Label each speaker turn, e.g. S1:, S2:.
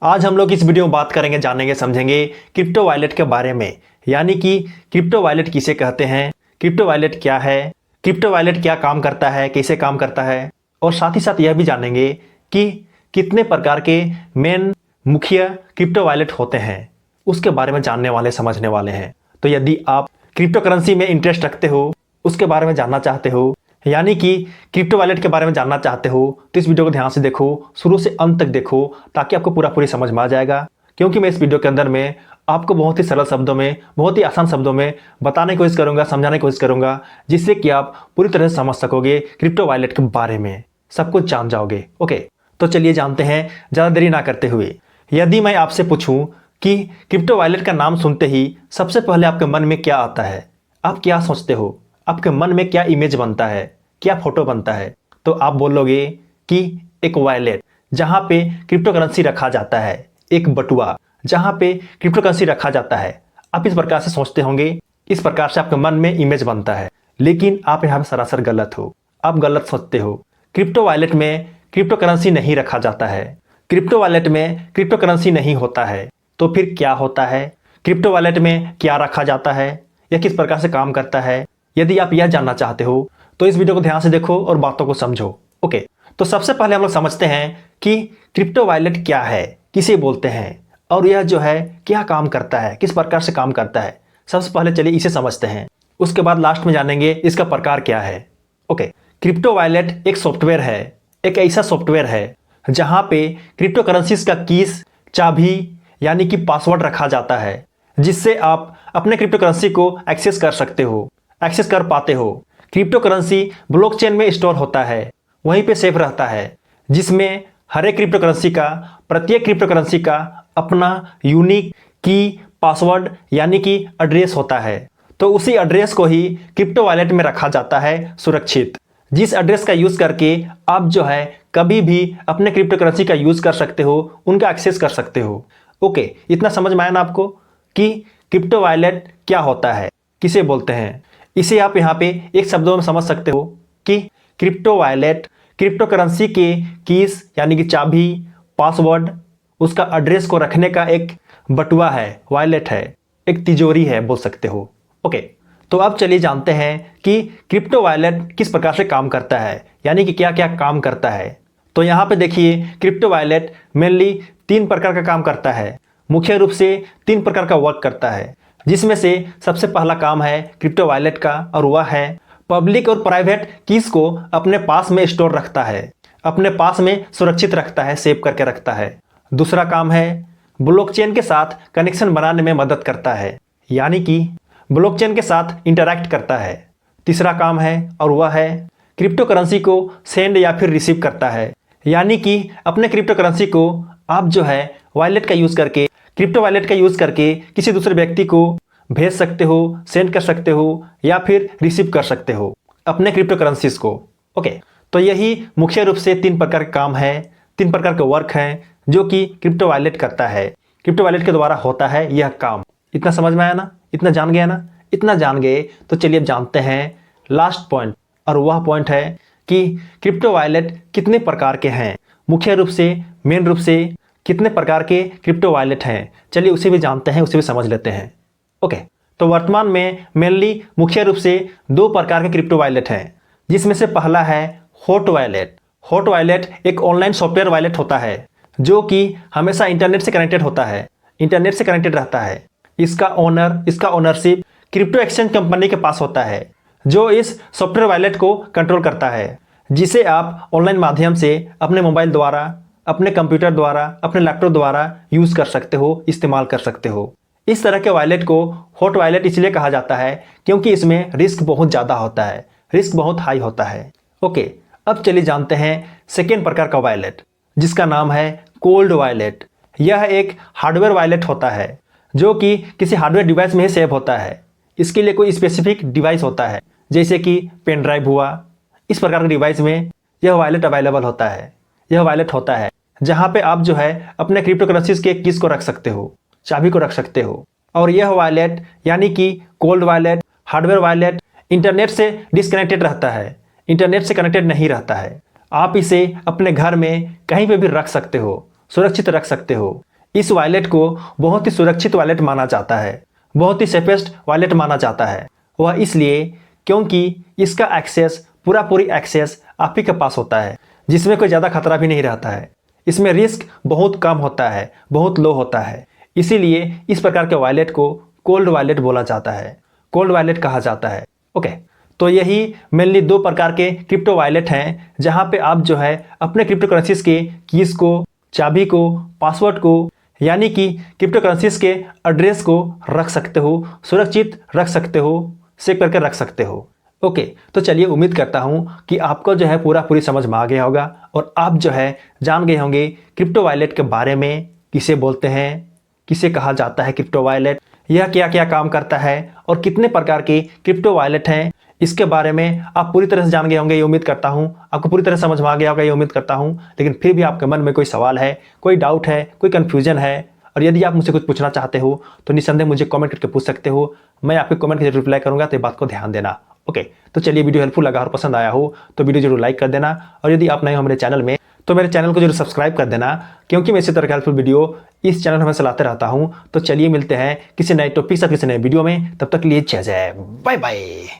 S1: आज हम लोग इस वीडियो में बात करेंगे, जानेंगे, समझेंगे क्रिप्टो वॉलेट के बारे में। यानी कि क्रिप्टो वॉलेट किसे कहते हैं, क्रिप्टो वॉलेट क्या है, क्रिप्टो वॉलेट क्या काम करता है, कैसे काम करता है, और साथ ही साथ यह भी जानेंगे कि कितने प्रकार के मेन मुख्य क्रिप्टो वॉलेट होते हैं, उसके बारे में जानने वाले, समझने वाले हैं। तो यदि आप क्रिप्टो करेंसी में इंटरेस्ट रखते हो, उसके बारे में जानना चाहते हो, यानी कि क्रिप्टो वॉलेट के बारे में जानना चाहते हो, तो इस वीडियो को ध्यान से देखो, शुरू से अंत तक देखो, ताकि आपको पूरी समझ में आ जाएगा। क्योंकि मैं इस वीडियो के अंदर में आपको बहुत ही सरल शब्दों में, बहुत ही आसान शब्दों में बताने की कोशिश करूंगा, समझाने की कोशिश करूंगा, जिससे कि आप पूरी तरह से समझ सकोगे क्रिप्टो वॉलेट के बारे में, सब कुछ जान जाओगे। ओके, तो चलिए जानते हैं ज़्यादा देरी ना करते हुए। यदि मैं आपसे पूछूं कि क्रिप्टो वॉलेट का नाम सुनते ही सबसे पहले आपके मन में क्या आता है, आप क्या सोचते हो, आपके मन में क्या इमेज बनता है, क्या फोटो बनता है, तो आप बोलोगे कि एक वॉलेट जहां पे क्रिप्टो करेंसी रखा जाता है, एक बटुआ जहां पे क्रिप्टो करेंसी रखा जाता है। आप इस प्रकार से सोचते होंगे, इस प्रकार से आपके मन में इमेज बनता है। लेकिन आप यहाँ पे सरासर गलत हो, आप गलत सोचते हो। क्रिप्टो वॉलेट में क्रिप्टो करेंसी नहीं रखा जाता है, क्रिप्टो वॉलेट में क्रिप्टो करेंसी नहीं होता है। तो फिर क्या होता है, क्रिप्टो वॉलेट में क्या रखा जाता है, या किस प्रकार से काम करता है? यदि आप यह जानना चाहते हो तो इस वीडियो को ध्यान से देखो और बातों को समझो। ओके, तो सबसे पहले हम लोग समझते हैं कि क्रिप्टो वॉलेट क्या है, किसे बोलते हैं, और यह जो है क्या काम करता है, किस प्रकार से काम करता है। सबसे पहले चलिए इसे समझते हैं, उसके बाद लास्ट में जानेंगे इसका प्रकार क्या है। ओके, क्रिप्टो वॉलेट एक सॉफ्टवेयर है, एक ऐसा सॉफ्टवेयर है जहां पे क्रिप्टो करेंसीज का कीस, चाबी यानी कि पासवर्ड रखा जाता है, जिससे आप अपने क्रिप्टो करेंसी को एक्सेस कर सकते हो, एक्सेस कर पाते हो। क्रिप्टो करेंसी ब्लॉकचेन में स्टोर होता है, वहीं पे सेफ रहता है, जिसमें हर एक क्रिप्टो करेंसी का, प्रत्येक क्रिप्टो करेंसी का अपना यूनिक की, पासवर्ड यानी कि एड्रेस होता है। तो उसी एड्रेस को ही क्रिप्टो वॉलेट में रखा जाता है सुरक्षित, जिस एड्रेस का यूज करके आप जो है कभी भी अपने क्रिप्टो करेंसी का यूज कर सकते हो, उनका एक्सेस कर सकते हो। ओके, इतना समझ में आया ना आपको कि क्रिप्टो वॉलेट क्या होता है, किसे बोलते हैं। इसे आप यहाँ पे एक शब्दों में समझ सकते हो कि क्रिप्टो वॉलेट क्रिप्टो करेंसी के कीस यानी कि चाबी, पासवर्ड, उसका एड्रेस को रखने का एक बटुआ है, वॉलेट है, एक तिजोरी है, बोल सकते हो। ओके, तो अब चलिए जानते हैं कि क्रिप्टो वॉलेट किस प्रकार से काम करता है, यानी कि क्या क्या काम करता है। तो यहाँ पे देखिए, क्रिप्टो वॉलेट मेनली 3 प्रकार का काम करता है, मुख्य रूप से 3 प्रकार का वर्क करता है, जिसमें से सबसे पहला काम है क्रिप्टो वॉलेट का, और वह है पब्लिक और प्राइवेट कीज को अपने पास में स्टोर रखता है, अपने पास में सुरक्षित रखता है, सेव करके रखता है। दूसरा काम है ब्लॉकचेन के साथ कनेक्शन बनाने में मदद करता है, यानी कि ब्लॉकचेन के साथ इंटरैक्ट करता है। तीसरा काम है, और वह है क्रिप्टो करेंसी को सेंड या फिर रिसीव करता है, यानी कि अपने क्रिप्टो करेंसी को आप जो है वॉलेट का यूज़ करके, क्रिप्टो वॉलेट का यूज़ करके किसी दूसरे व्यक्ति को भेज सकते हो, सेंड कर सकते हो, या फिर रिसीव कर सकते हो अपने क्रिप्टो करेंसीज को। ओके, तो यही मुख्य रूप से 3 प्रकार के काम है, 3 प्रकार के वर्क हैं जो कि क्रिप्टो वॉलेट करता है, क्रिप्टो वॉलेट के द्वारा होता है यह काम। इतना समझ में आया ना, इतना जान गया ना, इतना जान गए तो चलिए अब जानते हैं लास्ट पॉइंट, और वह पॉइंट है कि क्रिप्टो वॉलेट कितने प्रकार के हैं, मुख्य रूप से, मेन रूप से कितने प्रकार के क्रिप्टो वॉलेट हैं। चलिए उसे भी जानते हैं, उसे भी समझ लेते हैं। ओके, तो वर्तमान में मेनली मुख्य रूप से 2 प्रकार के क्रिप्टो वॉलेट हैं, जिसमें से पहला है हॉट वॉलेट। हॉट वॉलेट एक ऑनलाइन सॉफ्टवेयर वॉलेट होता है, जो कि हमेशा इंटरनेट से कनेक्टेड होता है, इंटरनेट से कनेक्टेड रहता है। इसका ओनरशिप क्रिप्टो एक्सचेंज कंपनी के पास होता है, जो इस सॉफ्टवेयर वॉलेट को कंट्रोल करता है, जिसे आप ऑनलाइन माध्यम से अपने मोबाइल द्वारा, अपने कंप्यूटर द्वारा, अपने लैपटॉप द्वारा यूज कर सकते हो, इस्तेमाल कर सकते हो। इस तरह के वॉलेट को हॉट वॉलेट इसलिए कहा जाता है क्योंकि इसमें रिस्क बहुत ज़्यादा होता है, रिस्क बहुत हाई होता है। ओके, अब चलिए जानते हैं सेकेंड प्रकार का वॉलेट, जिसका नाम है कोल्ड वॉलेट। यह एक हार्डवेयर वॉलेट होता है, जो कि किसी हार्डवेयर डिवाइस में ही सेव होता है। इसके लिए कोई स्पेसिफिक डिवाइस होता है, जैसे कि पेन ड्राइव हुआ, इस प्रकार के डिवाइस में यह वॉलेट अवेलेबल होता है। यह वॉलेट होता है जहाँ पे आप जो है अपने क्रिप्टो करेंसीज के कीज को रख सकते हो, चाबी को रख सकते हो। और यह वॉलेट यानी कि cold wallet, hardware wallet internet से डिस्कनेक्टेड रहता है, इंटरनेट से कनेक्टेड नहीं रहता है। आप इसे अपने घर में कहीं पे भी रख सकते हो, सुरक्षित रख सकते हो। इस वॉलेट को बहुत ही सुरक्षित वॉलेट माना जाता है, बहुत ही सेफेस्ट वॉलेट माना जाता है। वह इसलिए क्योंकि इसका एक्सेस पूरी एक्सेस आप ही के पास होता है, जिसमें कोई ज़्यादा खतरा भी नहीं रहता है। इसमें रिस्क बहुत कम होता है, बहुत लो होता है। इसीलिए इस प्रकार के वॉलेट को कोल्ड वॉलेट बोला जाता है, कोल्ड वॉलेट कहा जाता है। ओके, तो यही मेनली 2 प्रकार के क्रिप्टो वॉलेट हैं, जहां पे आप जो है अपने क्रिप्टो करेंसीज के कीज को, चाबी को, पासवर्ड को, यानी कि क्रिप्टो करेंसीज के एड्रेस को रख सकते हो, सुरक्षित रख सकते हो, सेव करके रख सकते हो। ओके, तो चलिए उम्मीद करता हूं कि आपको जो है पूरी समझ में आ गया होगा और आप जो है जान गए होंगे क्रिप्टो वॉलेट के बारे में, किसे बोलते हैं, किसे कहा जाता है क्रिप्टो वॉलेट, यह क्या क्या काम करता है और कितने प्रकार के क्रिप्टो वॉलेट हैं। इसके बारे में आप पूरी तरह से जान गए होंगे, ये उम्मीद करता हूं। आपको पूरी तरह समझ में आ गया होगा, ये उम्मीद करता हूं। लेकिन फिर भी आपके मन में कोई सवाल है, कोई डाउट है, कोई कन्फ्यूजन है, और यदि आप मुझसे कुछ पूछना चाहते हो तो निस्संदेह मुझे कमेंट करके पूछ सकते हो। मैं आपके कमेंट के रिप्लाई करूंगा, तो ये बात को ध्यान देना। ओके, तो चलिए वीडियो हेल्पफुल लगा और पसंद आया हो तो वीडियो जरूर लाइक कर देना, और यदि आप नए हो मेरे चैनल में तो मेरे चैनल को जरूर सब्सक्राइब कर देना, क्योंकि मैं इसी तरह का हेल्पफुल वीडियो इस चैनल में हमेशा लाते रहता हूं। तो चलिए मिलते हैं किसी नए टॉपिक से किसी नए वीडियो में, तब तक के लिए जय जय, बाय बाय।